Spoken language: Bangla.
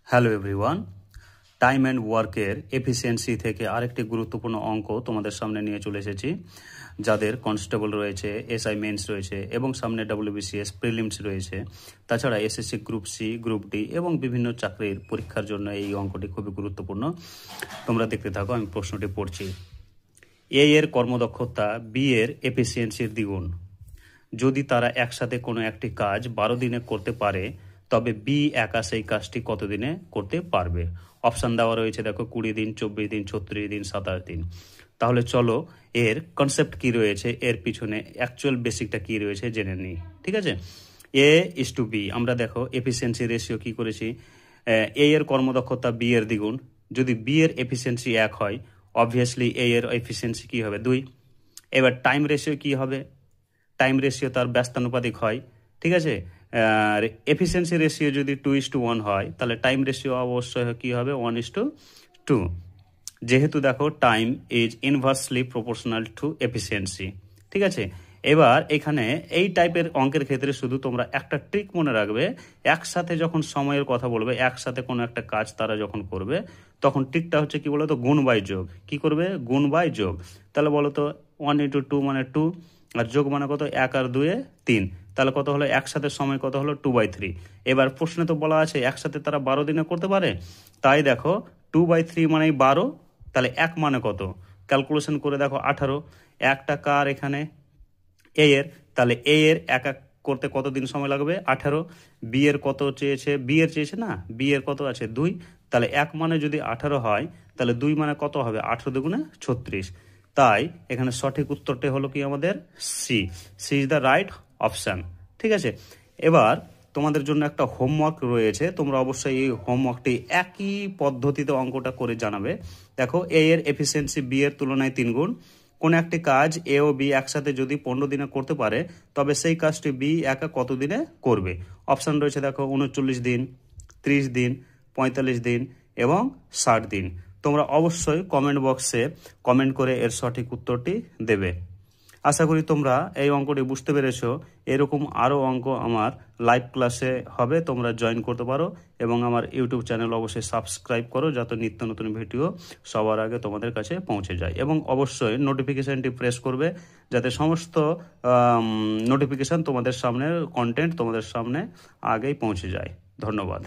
হ্যালো এভরিওয়ান, টাইম অ্যান্ড ওয়ার্কের এফিসিয়েন্সি থেকে আরেকটি গুরুত্বপূর্ণ অঙ্ক তোমাদের সামনে নিয়ে চলে এসেছি। যাদের কনস্টেবল রয়েছে, এসআই মেন্স রয়েছে এবং সামনে WBCS প্রিলিমস রয়েছে, তাছাড়া SSC group C, group D এবং বিভিন্ন চাকরির পরীক্ষার জন্য এই অঙ্কটি খুবই গুরুত্বপূর্ণ। তোমরা দেখতে থাকো, আমি প্রশ্নটি পড়ছি। এ এর কর্মদক্ষতা বি এর এফিসিয়েন্সির দ্বিগুণ। যদি তারা একসাথে কোনো একটি কাজ 12 দিনে করতে পারে, তবে বি একা সেই কাজটি কত দিনে করতে পারবে? অপশান দেওয়া রয়েছে, দেখো 20 দিন, 24 দিন, 36 দিন, 27 দিন। তাহলে চলো এর কনসেপ্ট কি রয়েছে, এর পিছনে অ্যাকচুয়াল বেসিকটা কি রয়েছে জেনে নিই। ঠিক আছে, এ ইস টু বি। আমরা দেখো এফিসিয়েন্সি রেশিও কি করেছি, এ এর কর্মদক্ষতা বি এর দ্বিগুণ। যদি বি এর এফিসিয়েন্সি 1 হয়, অবভিয়াসলি এ এর এফিসিয়েন্সি কি হবে? 2। এবার টাইম রেশিও কি হবে? টাইম রেশিও তার ব্যস্তানুপাতিক হয়। ঠিক আছে, আর এফিসিয়েন্সি রেশিও যদি 2:1 হয়, তাহলে টাইম রেশিও অবশ্যই কি হবে? 1:2। যেহেতু দেখো time is inversely proportional to efficiency. ঠিক আছে, এবার এখানে এই টাইপের অঙ্কের ক্ষেত্রে শুধু তোমরা একটা ট্রিক মনে রাখবে, একসাথে যখন সময়ের কথা বলবে, একসাথে কোনো একটা কাজ তারা যখন করবে, তখন ট্রিকটা হচ্ছে কি বলতো? গুণ বাই যোগ। কি করবে? গুণ বাই যোগ। তাহলে বলো তো 1:2 মানে 2, আর যোগ মানে কত? 1 আর 2 3। তাহলে কত হলো? একসাথে সময় কত হলো? 2/3। এবার প্রশ্নে তো বলা আছে একসাথে তারা 12 দিনে করতে পারে, তাই দেখো 2/3 মানে 12, তাহলে 1 মানে কত? ক্যালকুলেশন করে দেখো 18। একটা কার এখানে এ এর, তাহলে এ এর এক এক করতে কত দিন সময় লাগবে? 18। বি এর কত চেয়েছে? বি এর চেয়েছে না, বি এর কত আছে? 2। তাহলে 1 মানে যদি 18 হয়, তাহলে 2 মানে কত হবে? 18 দুগুণে 36। তাই এখানে সঠিক উত্তরটি হলো কি আমাদের? C. C is the right option. ঠিক আছে, এবার তোমাদের জন্য একটা হোমওয়ার্ক রয়েছে, তোমরা অবশ্যই এই হোমওয়ার্কটি একই পদ্ধতিতে অঙ্কটা করে জানাবে। দেখো, এ এর এফিসিয়েন্সি বি এর তুলনায় 3 গুণ। কোন একটি কাজ এ ও বি একসাথে যদি 15 দিনে করতে পারে, তবে সেই কাজটি বি একা কত দিনে করবে? অপশান রয়েছে দেখো 39 দিন, 30 দিন, 45 দিন এবং 60 দিন। তোমরা অবশ্যই কমেন্ট বক্সে কমেন্ট করে এর সঠিক উত্তরটি দেবে। আশা করি তোমরা এই অঙ্কটি বুঝতে পেরেছো। এরকম আরও অঙ্ক আমার লাইভ ক্লাসে হবে, তোমরা জয়েন করতে পারো এবং আমার ইউটিউব চ্যানেল অবশ্যই সাবস্ক্রাইব করো, যাতে নিত্য নতুন ভিডিও সবার আগে তোমাদের কাছে পৌঁছে যায়। এবং অবশ্যই নোটিফিকেশানটি প্রেস করবে, যাতে সমস্ত নোটিফিকেশান তোমাদের সামনে, কন্টেন্ট তোমাদের সামনে আগেই পৌঁছে যায়। ধন্যবাদ।